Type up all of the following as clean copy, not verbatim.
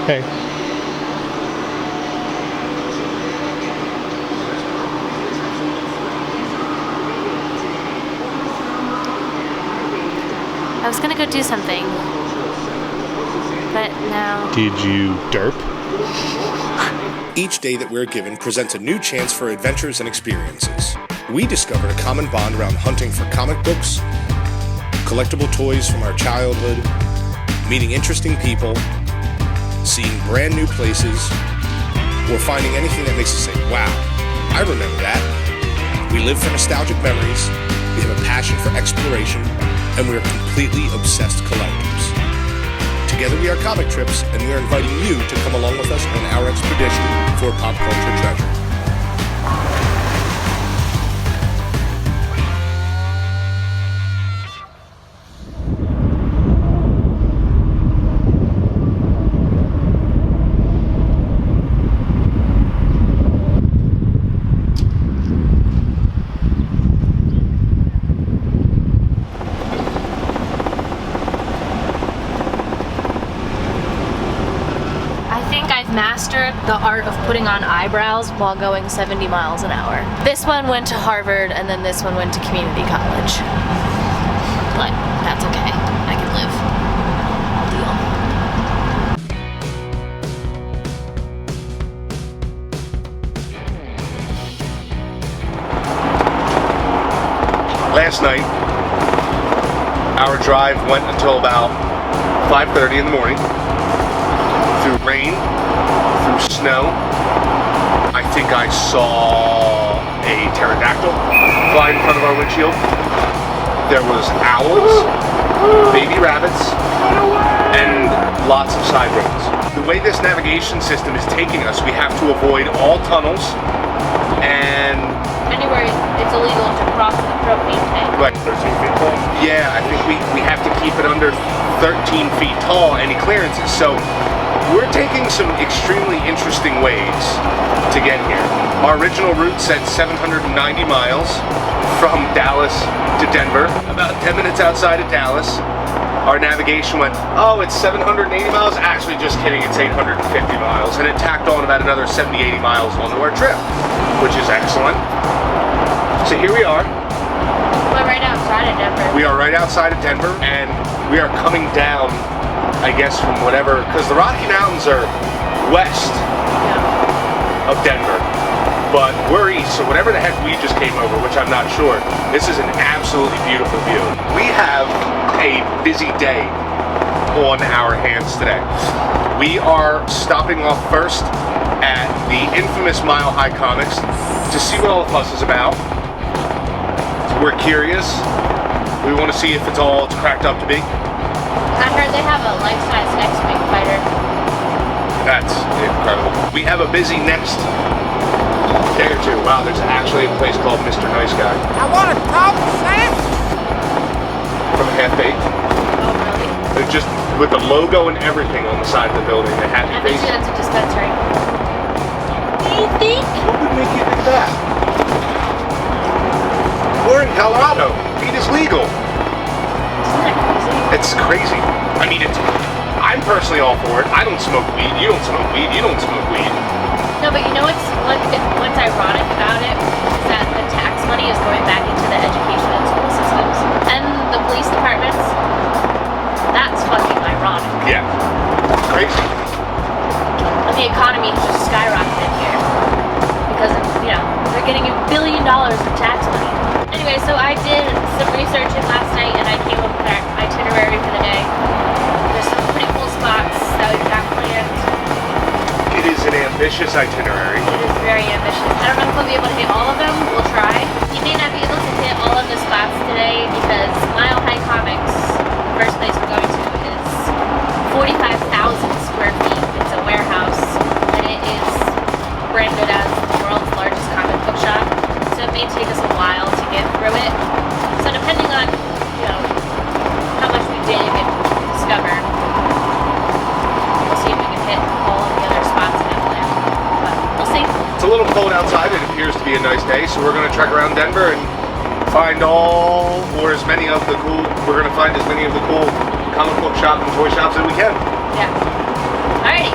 Hey. I was gonna go do something, but now... Did you derp? Each day that we're given presents a new chance for adventures and experiences. We discovered a common bond around hunting for comic books, collectible toys from our childhood, meeting interesting people, seeing brand new places, or finding anything that makes us say, wow, I remember that. We live for nostalgic memories, we have a passion for exploration, and we are completely obsessed collectors. Together we are Comic Trips, and we are inviting you to come along with us on our expedition for pop culture treasure. Mastered the art of putting on eyebrows while going 70 miles an hour. This one went to Harvard and then this one went to community college. But that's okay. I can live. Deal. Last night, our drive went until about 5:30 in the morning. Through rain, through snow. I think I saw a pterodactyl fly in front of our windshield. There was owls, baby rabbits, and lots of side roads. The way this navigation system is taking us, we have to avoid all tunnels and... Anywhere it's illegal to cross the propane tank. Right, 13 feet tall? Yeah, I think we have to keep it under 13 feet tall, any clearances. So we're taking some extremely interesting ways to get here. Our original route said 790 miles from Dallas to Denver. About 10 minutes outside of Dallas, our navigation went, oh, it's 780 miles? Actually, just kidding, it's 850 miles. And it tacked on about another 70, 80 miles onto our trip, which is excellent. So here we are. We're right outside of Denver. We are right outside of Denver, and we are coming down, I guess, from whatever, because the Rocky Mountains are west of Denver, but we're east, so whatever the heck we just came over, which I'm not sure, this is an absolutely beautiful view. We have a busy day on our hands today. We are stopping off first at the infamous Mile High Comics to see what all the fuss is about. We're curious. We want to see if it's all it's cracked up to be. I heard they have a life-size X-Wing fighter. That's incredible. We have a busy next day or two. Wow, there's actually a place called Mr. Nice Guy. I want a Coke, Sam! From Half Baked. Oh, really? They're just with the logo and everything on the side of the building. The Happy I Face. bet you that's a dispensary. Do you think? What would make you think that? We're in Colorado. Weed is legal. Isn't that crazy? It's crazy. I mean, I'm personally all for it. I don't smoke weed. You don't smoke weed. You don't smoke weed. No, but you know what's ironic about it is that the tax money is going back into the education and school systems and the police departments. That's fucking ironic. Yeah. Crazy. And the economy has just skyrocketed here because they're getting $1 billion in tax money. Anyway, so I did some researching last night and I came up with our itinerary for the day. There's some pretty cool spots that we've got planned. It is an ambitious itinerary. It is very ambitious. I don't know if we'll be able to hit all of them. We'll try. You may not be able to hit all of the spots today because Mile High Comics, the first place we're going to, is 45,000 square feet. It's a warehouse and it is branded as the world's largest comic book shop. So it may take us a while to get through it. So depending on, how much we dig and discover, we'll see if we can hit all of the other spots in that plan. But we'll see. It's a little cold outside. It appears to be a nice day, so we're going to trek around Denver and find we're going to find as many of the cool comic book shops and toy shops as we can. Yeah. Alrighty.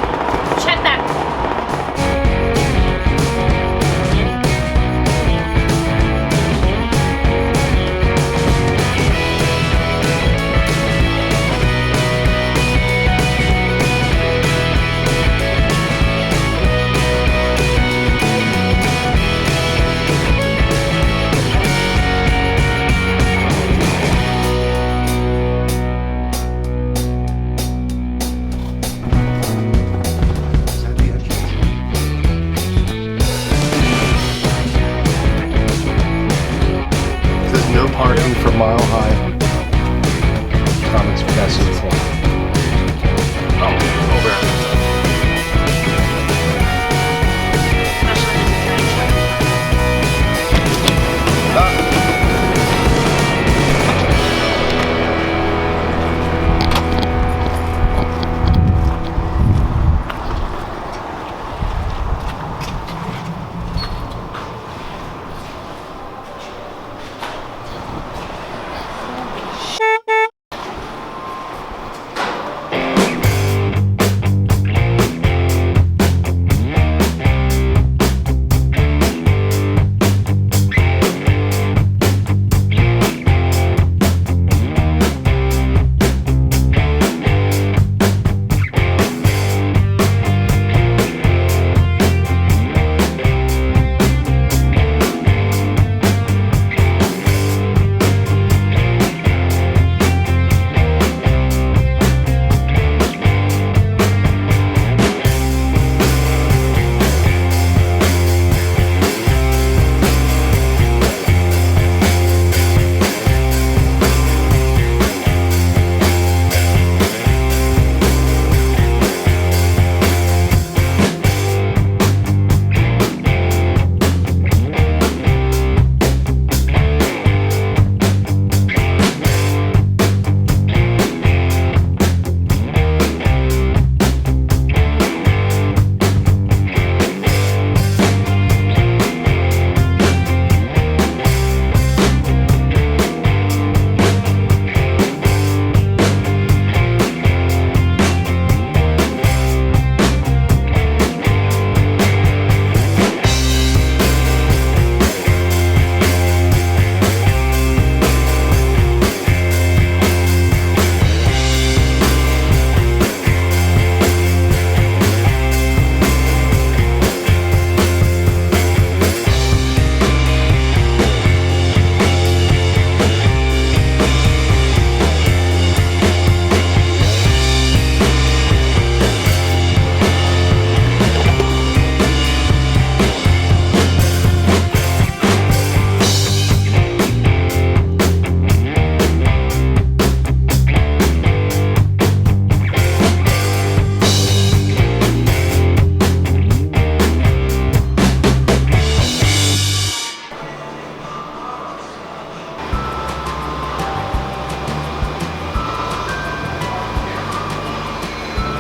parking for Mile High Comics Megastore. Oh, over.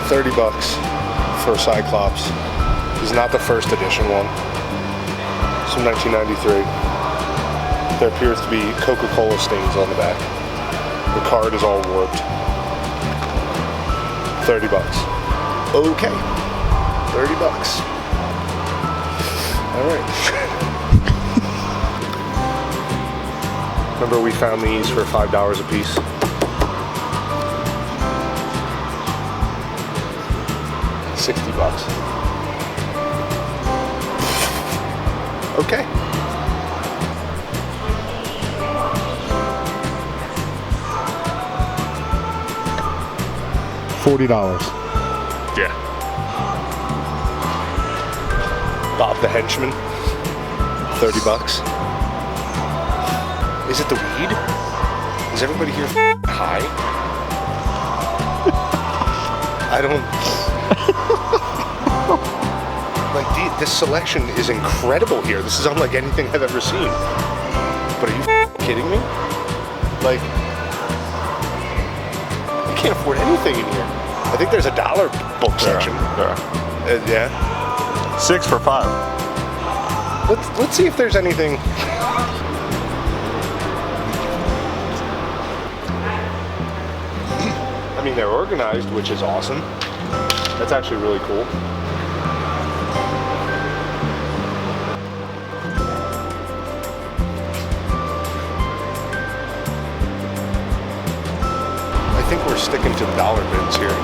$30 for Cyclops. This is not the first edition one. It's from 1993. There appears to be Coca-Cola stains on the back. The card is all warped. $30. Okay. $30. All right. Remember we found these for $5 a piece? $60. Okay. $40. Yeah. Bob the Henchman. $30. Is it the weed? Is everybody here high? I don't... Like, this selection is incredible here. This is unlike anything I've ever seen. But are you kidding me? Like, I can't afford anything in here. I think there's a dollar book section. Yeah. 6 for $5. Let's see if there's anything. I mean, they're organized, which is awesome. That's actually really cool. I think we're sticking to the dollar bins here.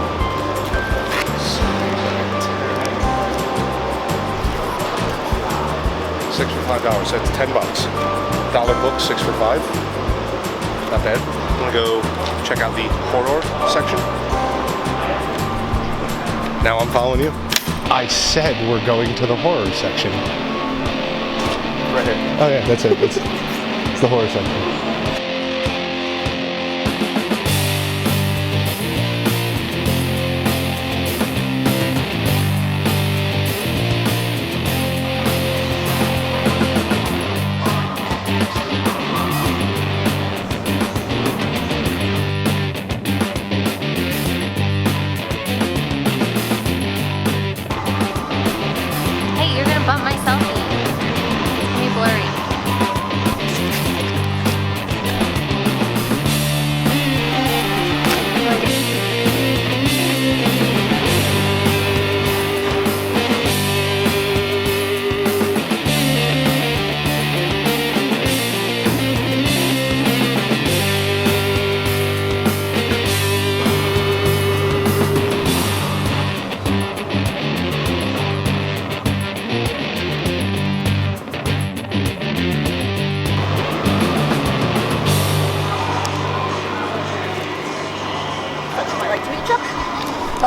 $6 for $5. That's $10. Dollar book, 6 for $5. Not bad. I'm gonna go check out the horror section. Now I'm following you. I said we're going to the horror section. Right here. Oh yeah, that's it. It's the horror section.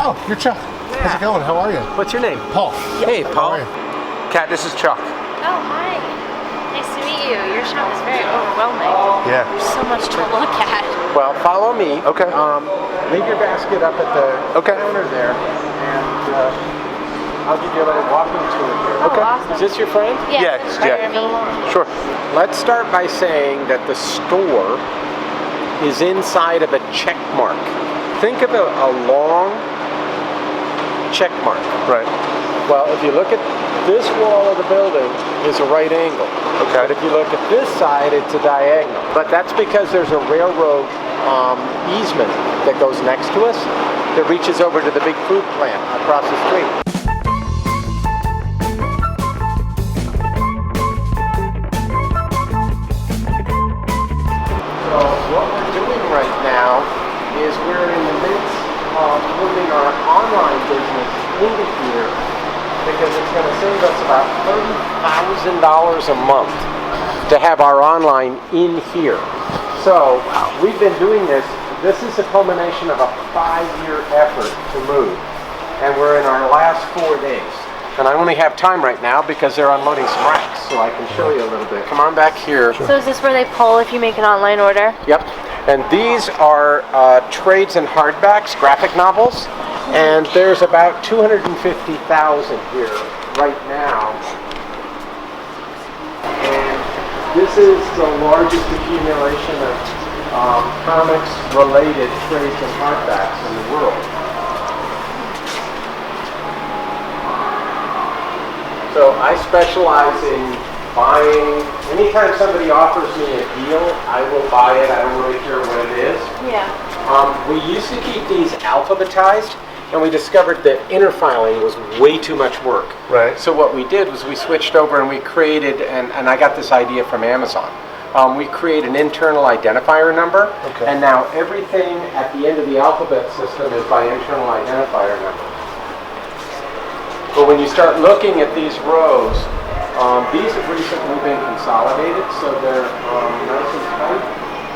Oh, you're Chuck. How's it going? How are you? What's your name? Paul. Hey, Paul. Kat, this is Chuck. Oh, hi. Nice to meet you. Your shop is very overwhelming. Yeah. There's so much to look at. Well, follow me. Okay. Leave your basket up at the counter there, and I'll give you a little walking tour here. Oh, awesome. Is this your friend? Yeah, it's yeah. me. Sure. Let's start by saying that the store is inside of a check mark. Think of a long check mark. Right. Well, if you look at this wall of the building, is a right angle. Okay. But if you look at this side, it's a diagonal. But that's because there's a railroad easement that goes next to us that reaches over to the big food plant across the street. So what we're doing right now is we're in the midst of moving our online business into here because it's going to save us about $30,000 a month to have our online in here. So we've been doing this. This is a culmination of a 5-year effort to move, and we're in our last 4 days. And I only have time right now because they're unloading some racks, so I can show you a little bit. Come on back here. So is this where they pull if you make an online order? Yep. And these are trades and hardbacks, graphic novels. And there's about 250,000 here right now. And this is the largest accumulation of comics-related trades and hardbacks in the world. So I specialize in buying. Anytime somebody offers me a deal, I will buy it. I don't really care what it is. Yeah. We used to keep these alphabetized, and we discovered that interfiling was way too much work. Right. So what we did was we switched over and we created, and I got this idea from Amazon. We create an internal identifier number, and now everything at the end of the alphabet system is by internal identifier number. But when you start looking at these rows, these have recently been consolidated, so they're nice and tight.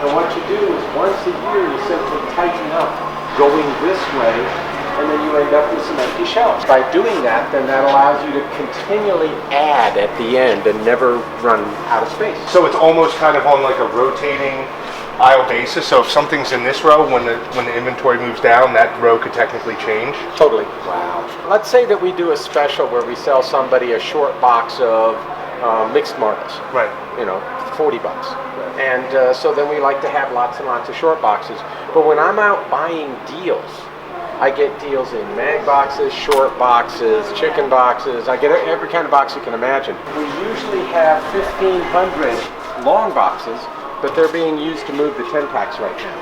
And what you do is once a year you simply tighten up going this way, and then you end up with some empty shelves. By doing that, then that allows you to continually add at the end and never run out of space. So it's almost kind of on like a rotating aisle basis. So if something's in this row, when the inventory moves down, that row could technically change. Totally. Wow. Let's say that we do a special where we sell somebody a short box of mixed marbles. Right. You know, $40. And so then we like to have lots and lots of short boxes. But when I'm out buying deals, I get deals in mag boxes, short boxes, chicken boxes. I get every kind of box you can imagine. We usually have 1,500 long boxes, but they're being used to move the 10-packs right now.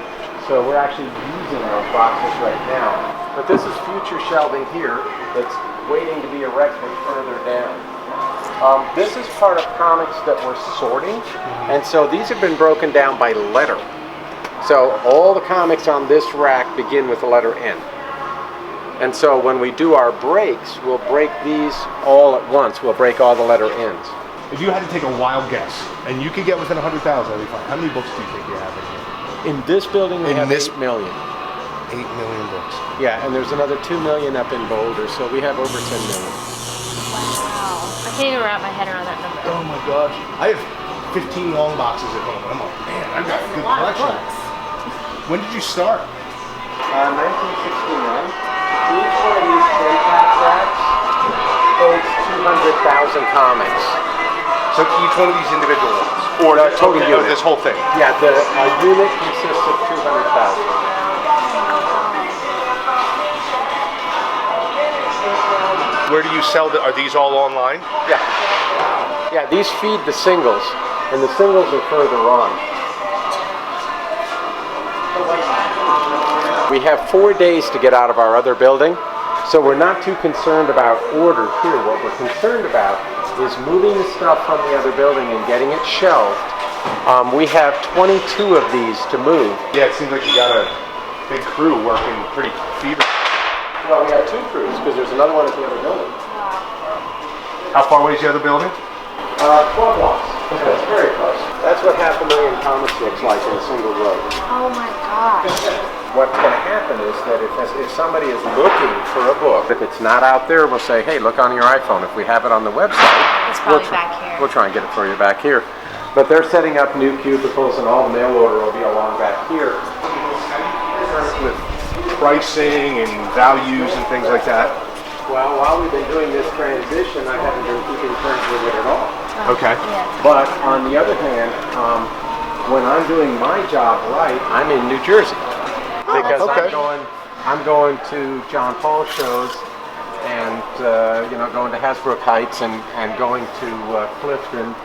So we're actually using those boxes right now. But this is future shelving here that's waiting to be erected further down. This is part of comics that we're sorting, and so these have been broken down by letter. So all the comics on this rack begin with the letter N. And so when we do our breaks, we'll break these all at once. We'll break all the letter N's. If you had to take a wild guess, and you could get within 100,000, that'd be fine. How many books do you think you have in here? In this building, we have 8 million. 8 million books. Yeah, and there's another 2 million up in Boulder, so we have over 10 million. Wow. I can't even wrap my head around that number. Oh my gosh. I have 15 long boxes at home, and I'm like, man, I've got a good collection. When did you start? 1969. Each one of these 10-pack racks holds 200,000 comics. So each one of these individual ones? Or total unit. This whole thing? Yeah, the unit consists of 200,000. Where do you sell are these all online? Yeah. Yeah, these feed the singles, and the singles are further on. We have 4 days to get out of our other building, so we're not too concerned about orders here. What we're concerned about is moving the stuff from the other building and getting it shelved. We have 22 of these to move. Yeah, it seems like you got a big crew working pretty feverishly. Well, we have 2 crews because there's another one at the other building. How far away is the other building? 12 blocks. Okay. It's very close. That's what 500,000 comics looks like in a single row. Oh my gosh. what's going to happen is that if somebody is looking for a book, if it's not out there, we'll say, hey, look on your iPhone. If we have it on the website, It's probably back here. We'll try and get it for you back here. But they're setting up new cubicles, and all the mail order will be along back here. With pricing and values and things like that. Well, while we've been doing this transition, I haven't been keeping terms with it at all. Okay. But on the other hand, when I'm doing my job right, I'm in New Jersey because okay. I'm going to John Paul shows, and going to Hasbrook Heights and going to Clifton.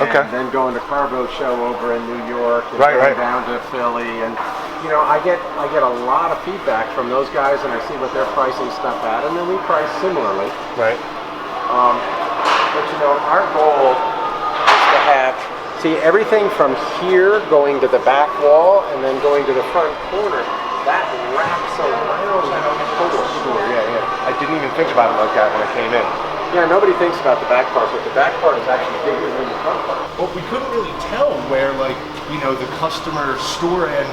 And then going to Carbo show over in New York, and going down to Philly, and I get a lot of feedback from those guys, and I see what they're pricing stuff at, and then we price similarly. Right. But our goal is to have everything from here going to the back wall and then going to the front corner. That wraps around that total store. Yeah. I didn't even think about it like that when I came in. Yeah, nobody thinks about the back part, but the back part is actually bigger than the front part. Well, we couldn't really tell where, the customer store end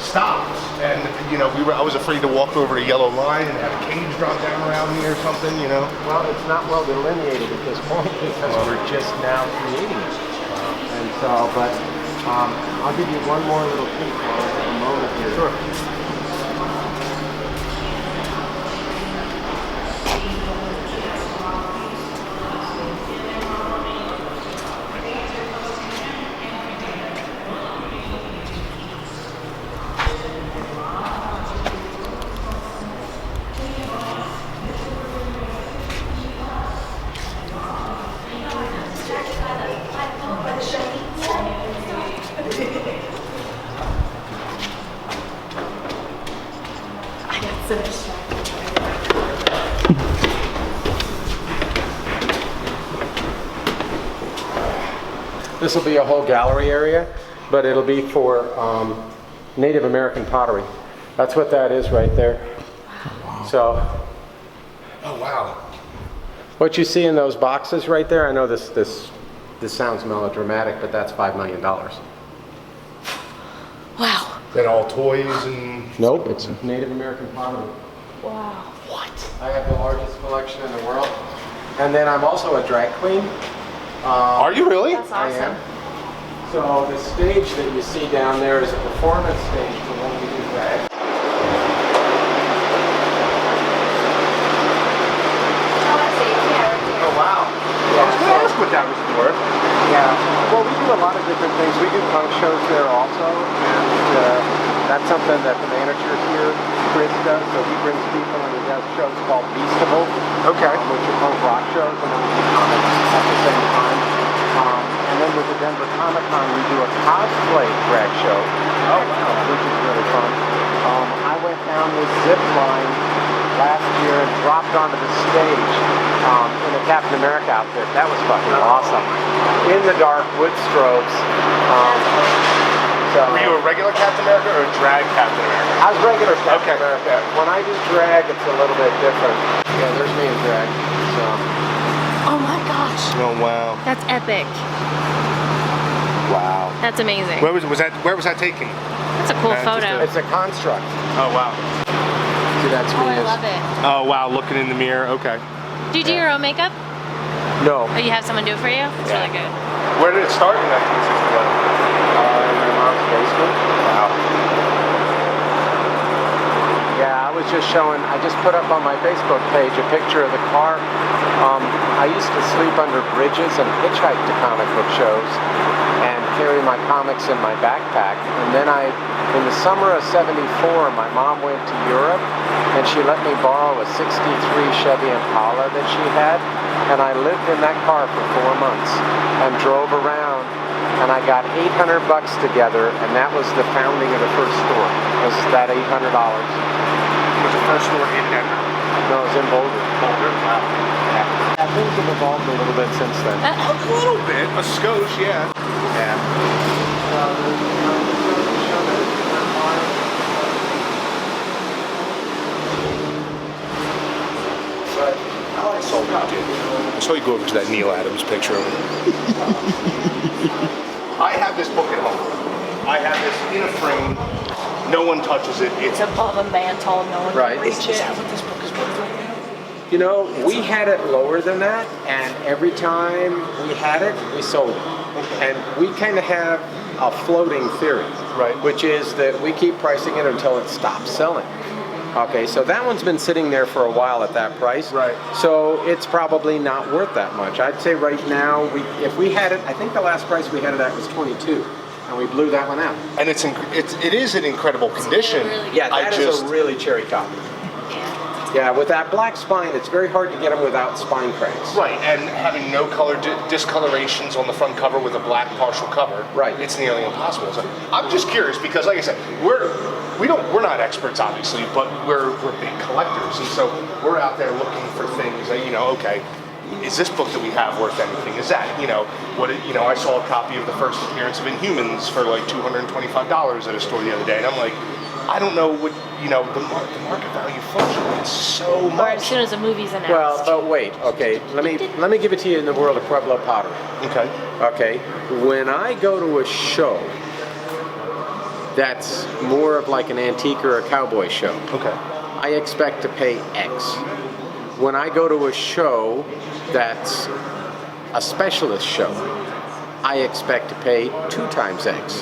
stops. And, I was afraid to walk over the yellow line and have a cage drop down around me or something, Well, it's not well delineated at this point because we're just now creating it. And so, but I'll give you one more little peek for a moment here. Sure. This will be a whole gallery area, but it'll be for Native American pottery. That's what that is right there. Wow. So. Oh wow. What you see in those boxes right there, I know this sounds melodramatic, but that's $5 million. Wow. That all toys and... Nope, it's Native American pottery. Wow. What? I have the largest collection in the world. And then I'm also a drag queen. Are you really? That's awesome. I am. So the stage that you see down there is a performance stage for when we do drag. Oh wow. I was going to ask what that was for. Yeah. Well, we do a lot of different things. We do punk shows there also, and that's something that the manager here, Chris, does. So he brings people and he does shows called Beastable, which are punk rock shows, and then we do comics at the same time. And then with the Denver Comic Con, we do a cosplay drag show, which is really fun. I went down this zip line last year and dropped onto the stage in a Captain America outfit. That was fucking awesome. In the dark, with strobes. Were you a regular Captain America or a drag Captain America? I was regular Captain America. When I do drag, it's a little bit different. Yeah, there's me in drag. So. Oh my gosh. Oh wow. That's epic. Wow. That's amazing. Where was that taken? That's a cool photo. It's a construct. Oh wow. See, that's me. I love it. Oh wow, looking in the mirror. Okay. Do you do your own makeup? No. Or you have someone do it for you? It's really good. Where did it start in 1961? In my mom's basement. Wow. Yeah, I was just showing, I just put up on my Facebook page a picture of the car. I used to sleep under bridges and hitchhike to comic book shows and carry my comics in my backpack. And then in the summer of '74, my mom went to Europe and she let me borrow a '63 Chevy Impala that she had. And I lived in that car for 4 months and drove around. And I got $800 together, and that was the founding of the first store. Was that $800? Was the first store in Denver? No, it was in Boulder. Boulder? Wow. Yeah, things have evolved a little bit since then. A little bit. A skosh, yeah. Yeah. But I like Soul copy. I saw you go over to that Neil Adams picture over there. I have this book at home. I have this in a frame No one touches it. It's above a mantle. No one Right. can reach it. What this book is worth right now? You know, we had it lower than that, and every time we had it, we sold it. And we kind of have a floating theory, Right. which is that we keep pricing it until it stops selling. Okay, so that one's been sitting there for a while at that price. Right. So it's probably not worth that much. I'd say right now, if we had it, I think the last price we had it at was 22, and we blew that one out. And it is in incredible condition. really good. Yeah, that is a really cherry copy. Yeah, with that black spine, it's very hard to get them without spine cracks. Right, and having no color discolorations on the front cover with a black partial cover. Right. It's nearly impossible. So I'm just curious because, like I said, we're not experts obviously, but we're big collectors, and so we're out there looking for things that, okay, is this book that we have worth anything? Is that, I saw a copy of the first appearance of Inhumans for like $225 at a store the other day, and I'm like, I don't know what, the market value fluctuates so Or as much. soon as the movie's announced. Well, but wait, okay, let me give it to you in the world of Pueblo pottery. Okay. Okay, when I go to a show that's more of like an antique or a cowboy show, Okay. I expect to pay X. When I go to a show that's a specialist show, I expect to pay 2 times X.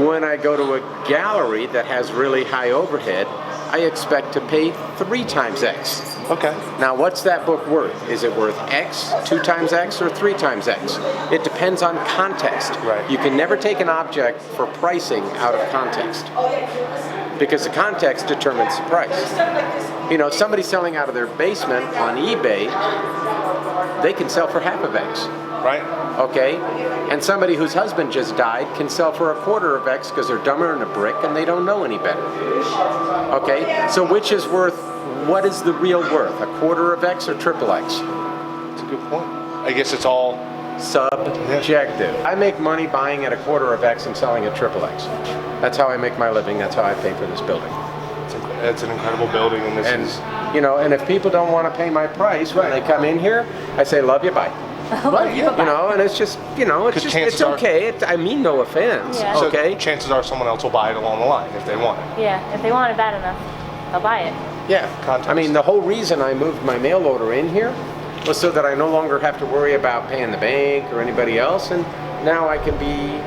When I go to a gallery that has really high overhead, I expect to pay 3 times X. Okay. Now, what's that book worth? Is it worth X, 2 times X, or 3 times X? It depends on context. Right. You can never take an object for pricing out of context, because the context determines the price. Somebody selling out of their basement on eBay, they can sell for half of X. Right. Okay? And somebody whose husband just died can sell for a quarter of X because they're dumber than a brick and they don't know any better. Okay? So which is worth, what is the real worth? A quarter of X or triple X? That's a good point. I guess it's all Subjective. I make money buying at a quarter of X and selling at triple X. That's how I make my living. That's how I pay for this building. it's an incredible building, and this is. And if people don't want to pay my price when they come in here, I say, love you, bye. Right, yeah. And it's just, it's okay. I mean no offense, Yeah. So okay? chances are someone else will buy it along the line if they want it. Yeah, if they want it bad enough, they'll buy it. Yeah. Context. I mean, the whole reason I moved my mail order in here was so that I no longer have to worry about paying the bank or anybody else, and now I can be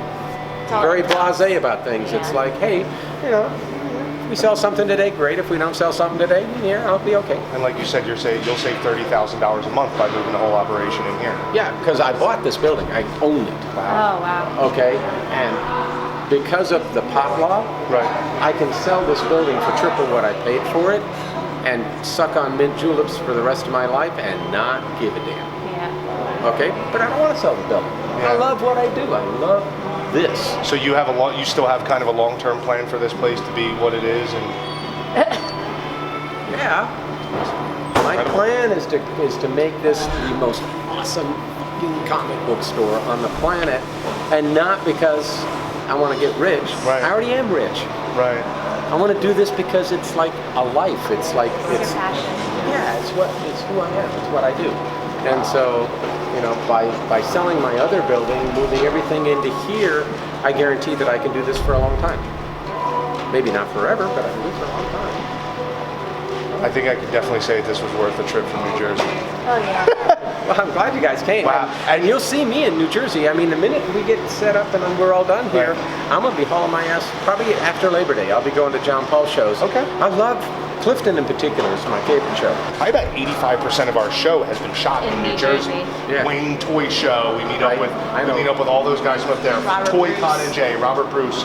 very blasé about things. Yeah. It's like, hey, we sell something today, great. If we don't sell something today, yeah, I'll be okay. And like you said, you'll save $30,000 a month by moving the whole operation in here. Yeah, because I bought this building. I own it. Oh, wow. Okay? And because of the pot law, Right. I can sell this building for triple what I paid for it and suck on mint juleps for the rest of my life and not give a damn. Yeah. Okay? But I don't want to sell the building. Yeah. I love what I do. I love this. So you have you still have kind of a long-term plan for this place to be what it is, and Yeah. My plan is to make this the most awesome fucking comic book store on the planet, and not because I want to get rich. Right. I already am rich. right. I want to do this because it's like a life. It's like It's your passion. yeah, it's who I am. It's what I do. And so, by selling my other building, moving everything into here, I guarantee that I can do this for a long time. Maybe not forever, but I can do it for a long time. I think I could definitely say this was worth a trip from New Jersey. Oh, yeah. Well, I'm glad you guys came. Wow. And you'll see me in New Jersey. I mean, the minute we get set up and we're all done here, Right. I'm going to be hauling my ass probably after Labor Day. I'll be going to John Paul shows. Okay. I love Clifton in particular. It's my favorite show. Probably about 85% of our show has been shot in New Jersey. Yeah. Wayne Toy Show. We meet Right. up with I know. all those guys from up there. Robert Toy Bruce. Con and Jay, Robert Bruce.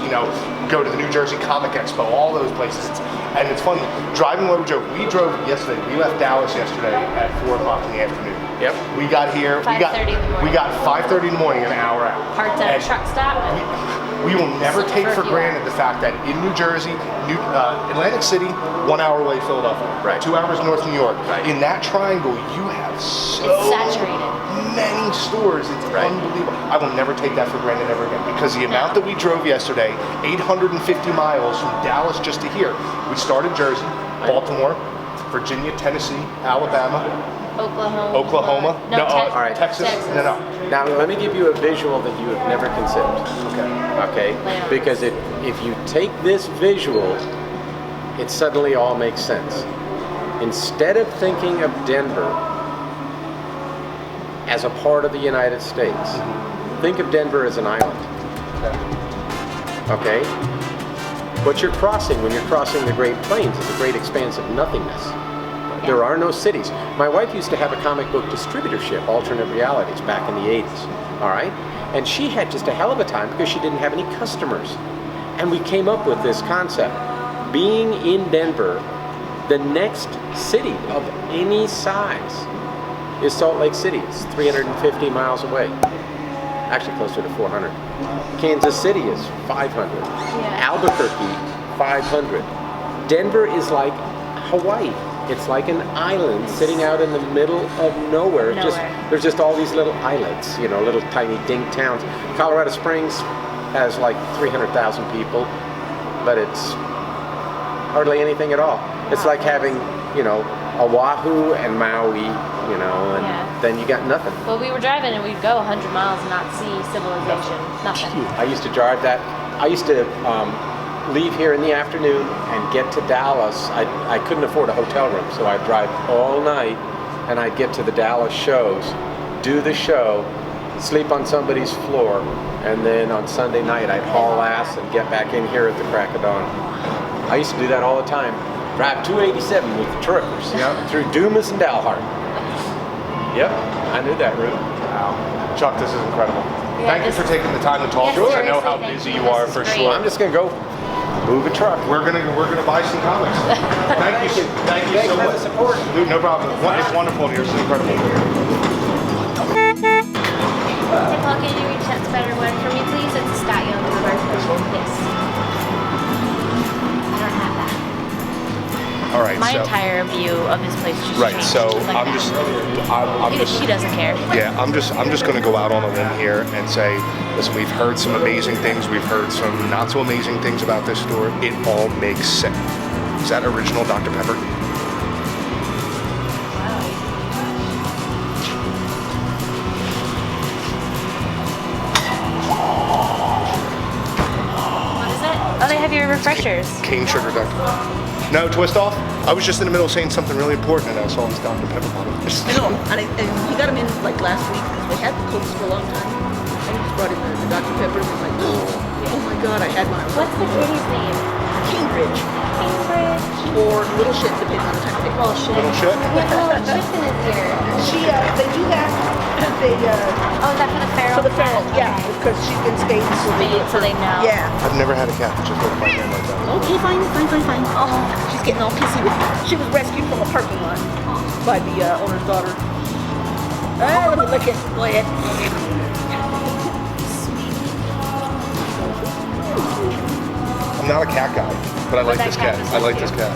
Go to the New Jersey Comic Expo. All those places. And it's funny driving over Joe. We drove yesterday. We left Dallas yesterday at 4:00 in the afternoon. Yep. We got here. 5:30 in the morning. We got 5:30 in the morning, an hour out. Parked at a And truck stop. We will never Sit take for a for few granted hours. the fact that in New Jersey, Atlantic City, 1 hour away Philadelphia, Right. 2 hours north New York. Right. In that triangle, you have so It's saturated. many stores. It's Right. unbelievable. I will never take that for granted ever again, because the amount that we drove yesterday, 850 miles from Dallas just to here. We started Jersey, Baltimore, Virginia, Tennessee, Alabama, Oklahoma. Oklahoma. No, all right, right. Texas. No. Now, let me give you a visual that you have never considered. Okay? Because if you take this visual, it suddenly all makes sense. Instead of thinking of Denver as a part of the United States, think of Denver as an island. Okay? What you're crossing when you're crossing the Great Plains is a great expanse of nothingness. There are no cities. My wife used to have a comic book distributorship, Alternate Realities, back in the 80s, all right? And she had just a hell of a time because she didn't have any customers. And we came up with this concept. Being in Denver, the next city of any size is Salt Lake City. It's 350 miles away. Actually closer to 400. Kansas City is 500. Albuquerque, 500. Denver is like Hawaii. It's like an island sitting out in the middle of nowhere. There's just all these little islets, you know, little tiny dink towns. Colorado Springs has like 300,000 people, but it's hardly anything at all. It's like having, you know, Oahu and Maui, you know, and then you got nothing. Well, we were driving and we'd go 100 miles and not see civilization. Nothing. I used to drive that. I used to leave here in the afternoon and get to Dallas. I couldn't afford a hotel room, so I'd drive all night and I'd get to the Dallas shows, do the show, sleep on somebody's floor, and then on Sunday night I'd haul ass and get back in here at the crack of dawn. I used to do that all the time. Drive 287 with the truckers through Dumas and Dalhart. Yep, I knew that route. Wow. Chuck, this is incredible. Thank you for taking the time to talk to us. I know how busy you are for sure. I'm just gonna go move a truck. We're gonna buy some comics. Thank you so much. Support. Dude, no problem. It's wonderful here. It's incredible. Hey Paul, can you reach that spider one for me, please? It's a Scott Young cover. This one? Yes. I don't have that. All right. My entire view of his place just changed. So like I'm that. just. He doesn't care. Yeah, I'm just going to go out on a limb here and say, listen, we've heard some amazing things, we've heard some not so amazing things about this store. It all makes sense. Is that original Dr. Pepper? What is it? Oh, they have your refreshers. Cane sugar Dr. Pepper. No, twist off? I was just in the middle of saying something really important and I saw this Dr. Pepper bottle. I know, and he got them in like last week because they had the Cokes for a long time. And he just brought in the Dr. Pepper and was like, oh my God, I had mine. What's the kitty's name? Cambridge. Cambridge. Or Little Shit, depending on the time of day. Little Shit. Little shit? Yeah, Little Shipton is here. They do that. They, Oh, is that for the feral? for the feral, cat? yeah, because she's been staying so they do it So they know. Yeah. I've never had a cat that just looked at my hand like that. Okay, fine. Oh, she's getting all pissy with me. She was rescued from a parking lot by the owner's daughter. Let me lick it. Go ahead. I'm not a cat guy, but I like that this cat cat. was I like cute. this cat.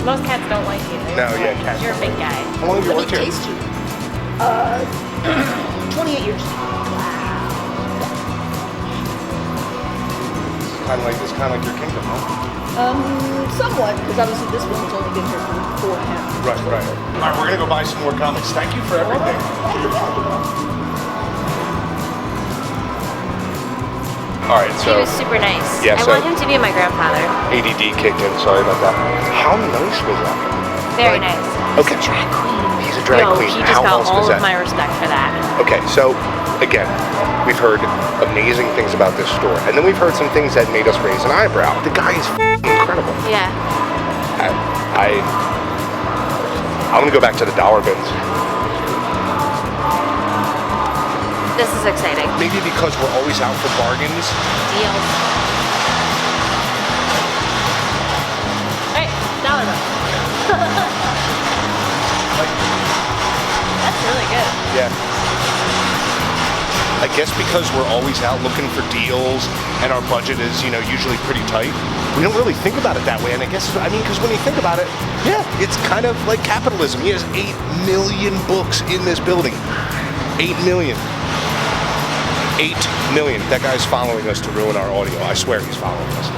Most cats don't like you. No, yeah, cats. You're a big guy. How long have you Let me worked here? taste you. 28 years. Kind of like your kingdom, huh? Somewhat, because obviously this one's only been here for 4.5. Right. All right, we're gonna go buy some more comics. Thank you for everything. All right, He so was super nice. Yeah, I so- want him to be my grandfather. ADD kicked in. Sorry about that. How nice was that? Very Like, nice. Okay. He's a drag queen. He's a drag queen. He just How got awesome all is of that? my respect for that. Okay, so again, we've heard amazing things about this store, and then we've heard some things that made us raise an eyebrow. The guy is incredible. Yeah. I'm gonna go back to the dollar bins. This is exciting. Maybe because we're always out for bargains. Deals. Alright, dollar bill. That's really good. Yeah. I guess because we're always out looking for deals and our budget is, usually pretty tight, we don't really think about it that way. And because when you think about it, yeah, it's kind of like capitalism. He has 8 million books in this building. 8 million. 8 million. That guy's following us to ruin our audio. I swear he's following us.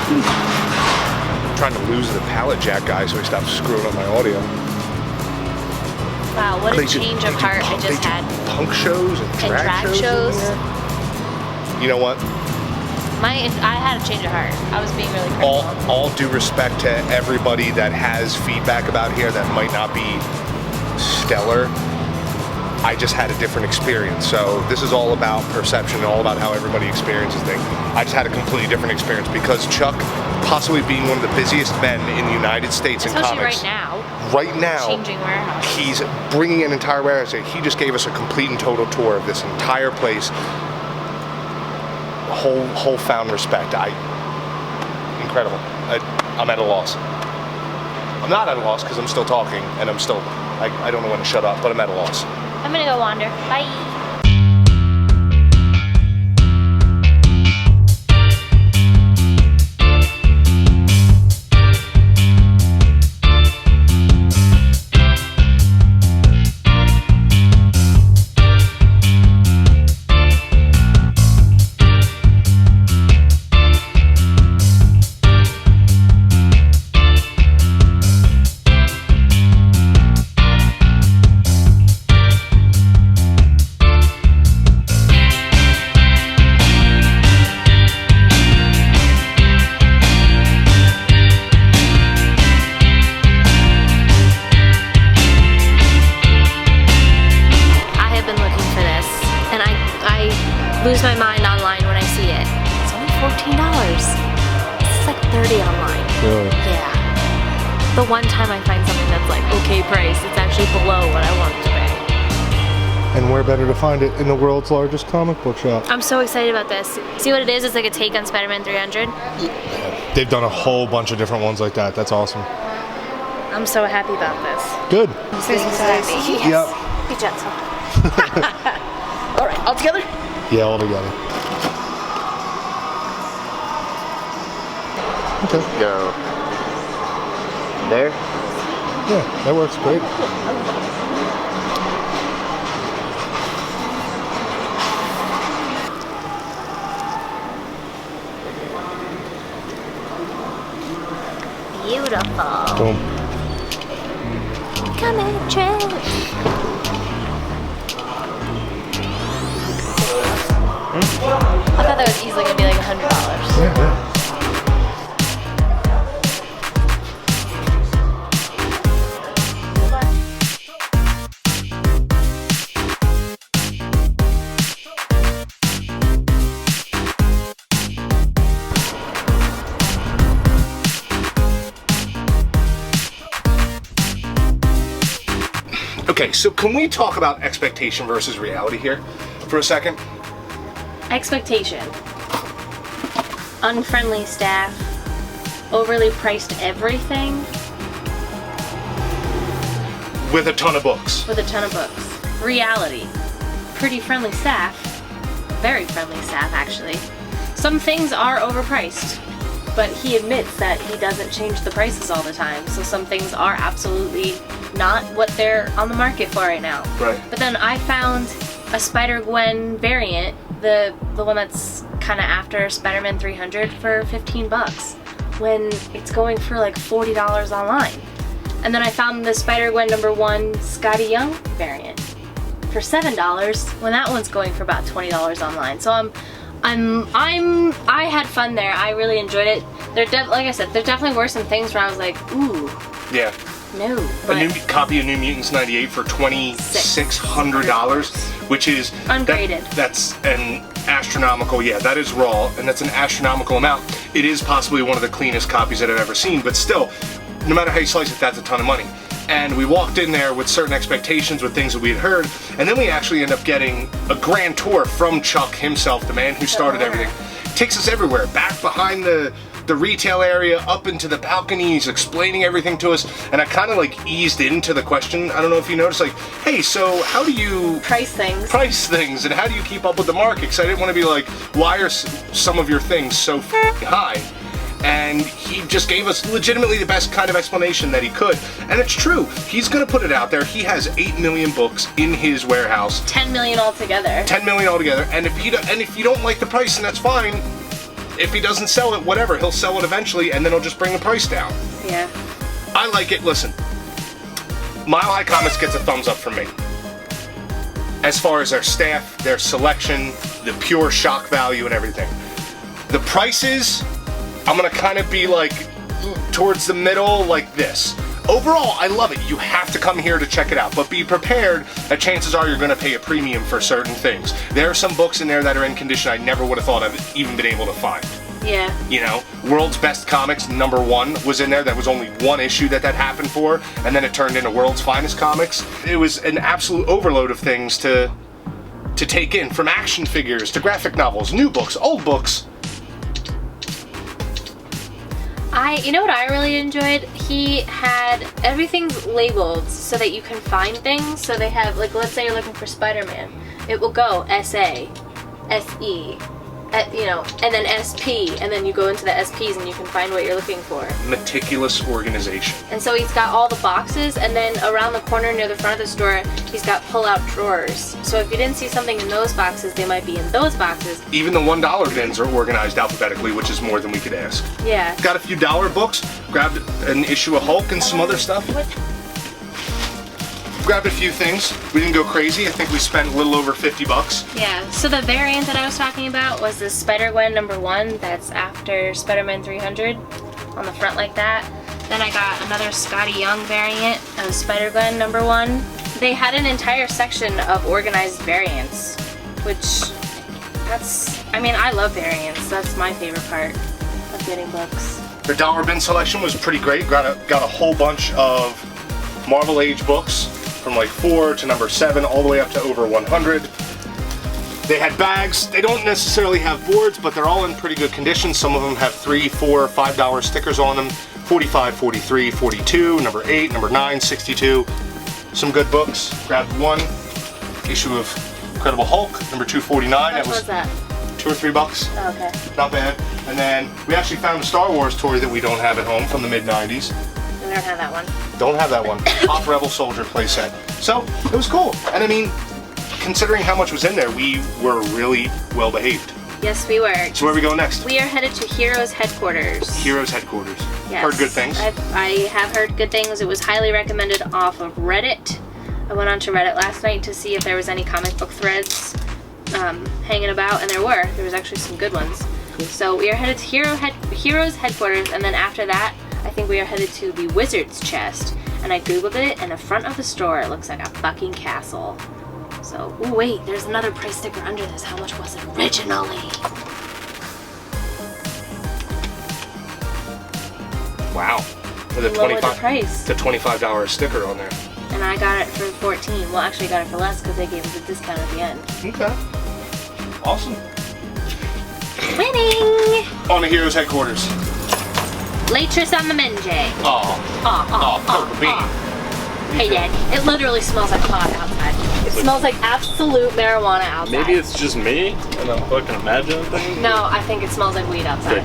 I'm trying to lose the pallet jack guy so he stops screwing up my audio. Wow, what a They do- change they of do heart I punk- just they do had. Punk shows and drag shows. in there. You know what? I had a change of heart. I was being really critical. All due respect to everybody that has feedback about here that might not be stellar. I just had a different experience. So this is all about perception and all about how everybody experiences things. I just had a completely different experience because Chuck, possibly being one of the busiest men in the United States in Especially comics. right now. Changing warehouse. He's bringing an entire warehouse. He just gave us a complete and total tour of this entire place. Whole found respect. Incredible. I'm at a loss. I'm not at a loss because I'm still talking and I don't know when to shut up, but I'm at a loss. I'm gonna go wander. Bye. Lose my mind online when I see it. It's only $14. It's like $30 online. Really? Yeah. The one time I find something that's like okay price, it's actually below what I want it to be. And where better to find it in the world's largest comic book shop? I'm so excited about this. See what it is? It's like a take on Spider-Man 300. They've done a whole bunch of different ones like that. That's awesome. I'm so happy about this. Good. I'm so happy. Yep. Good job, Tom. All right, all together? Yeah, all together. Okay. Go. There? Yeah, that works great. Beautiful. Boom. Comic trip. I thought that was easily gonna be like $100. Yeah. Okay, so can we talk about expectation versus reality here for a second? Expectation. Unfriendly staff. Overly priced everything With a ton of books. with a ton of books. Reality. Pretty friendly staff. Very friendly staff, actually. Some things are overpriced, but he admits that he doesn't change the prices all the time, so some things are absolutely not what they're on the market for right now. Right. But then I found a Spider-Gwen variant, the one that's kind of after Spider-Man 300 for $15 when it's going for like $40 online. And then I found the Spider-Gwen #1 Scotty Young variant for $7 when that one's going for about $20 online. So I had fun there. I really enjoyed it. Like I said, there definitely were some things where I was like, ooh, Yeah. no. A But new copy of New Mutants 98 for $2,600, which is Ungraded. That's an astronomical. Yeah, that is raw, and that's an astronomical amount. It is possibly one of the cleanest copies that I've ever seen, but still, no matter how you slice it, that's a ton of money. And we walked in there with certain expectations, with things that we had heard, and then we actually end up getting a grand tour from Chuck himself, the man who started everything. Takes us everywhere, back behind the retail area, up into the balconies, explaining everything to us, and I kind of like eased into the question. I don't know if you noticed, like, hey, so how do you price things, and how do you keep up with the market? Because I didn't want to be like, why are some of your things so high? And he just gave us legitimately the best kind of explanation that he could. And it's true. He's going to put it out there. He has 8 million books in his warehouse. 10 million altogether. 10 million altogether. And if you don't like the price, then that's fine. If he doesn't sell it, whatever, he'll sell it eventually, and then he'll just bring the price down. Yeah. I like it. Listen, Mile High Comics gets a thumbs up from me. As far as their staff, their selection, the pure shock value and everything. The prices, I'm gonna kind of be like towards the middle like this. Overall, I love it. You have to come here to check it out, but be prepared that chances are you're gonna pay a premium for certain things. There are some books in there that are in condition I never would have thought I've even been able to find. Yeah. You know, World's Best Comics #1 was in there. That was only one issue that happened for, and then it turned into World's Finest Comics. It was an absolute overload of things to take in, from action figures to graphic novels, new books, old books. You know what I really enjoyed? He had everything's labeled so that you can find things. So they have, like, let's say you're looking for Spider-Man. It will go SA, SE, you know, and then SP, and then you go into the SPs and you can find what you're looking for. Meticulous organization. And so he's got all the boxes, and then around the corner near the front of the store, he's got pull-out drawers. So if you didn't see something in those boxes, they might be in those boxes. Even the $1 bins are organized alphabetically, which is more than we could ask. Yeah. Got a few dollar books, grabbed an issue of Hulk and some other stuff. Grabbed a few things. We didn't go crazy. I think we spent a little over 50 bucks. Yeah, so the variant that I was talking about was the Spider-Gwen #1 that's after Spider-Man 300 on the front like that. Then I got another Scotty Young variant of Spider-Gwen #1. They had an entire section of organized variants, which I mean, I love variants. That's my favorite part of getting books. The dollar bin selection was pretty great. Got a whole bunch of Marvel Age books from like 4 to #7 all the way up to over 100. They had bags. They don't necessarily have boards, but they're all in pretty good condition. Some of them have $3, $4, $5 stickers on them. 45, 43, 42, #8, #9, 62. Some good books. Grabbed one issue of Incredible Hulk, #249. How much was that? $2 or $3. Oh, okay. Not bad. And then we actually found a Star Wars toy that we don't have at home from the mid-90s. We don't have that one. Don't have that one. Pop Rebel Soldier playset. So, it was cool. And I mean, considering how much was in there, we were really well behaved. Yes, we were. So where are we going next? We are headed to Heroes Headquarters. Heroes Headquarters. Yes. Heard good things. I have heard good things. It was highly recommended off of Reddit. I went onto Reddit last night to see if there was any comic book threads hanging about, and there were. There was actually some good ones. So we are headed to Heroes Headquarters, and then after that, I think we are headed to the Wizard's Chest. And I googled it, and the front of the store, it looks like a fucking castle. So, ooh, wait, there's another price sticker under this. How much was it originally? Wow. With a Lower the price. The $25 sticker on there. And I got it for 14. Well, actually, I got it for less because they gave us a discount at the end. Okay. Awesome. Winning! On to Heroes Headquarters. Latris on the Menjay. Purple bean. Hey, Dad, it literally smells like pot outside. It smells like absolute marijuana outside. Maybe it's just me and I'm fucking imagining things. No, I think it smells like weed outside.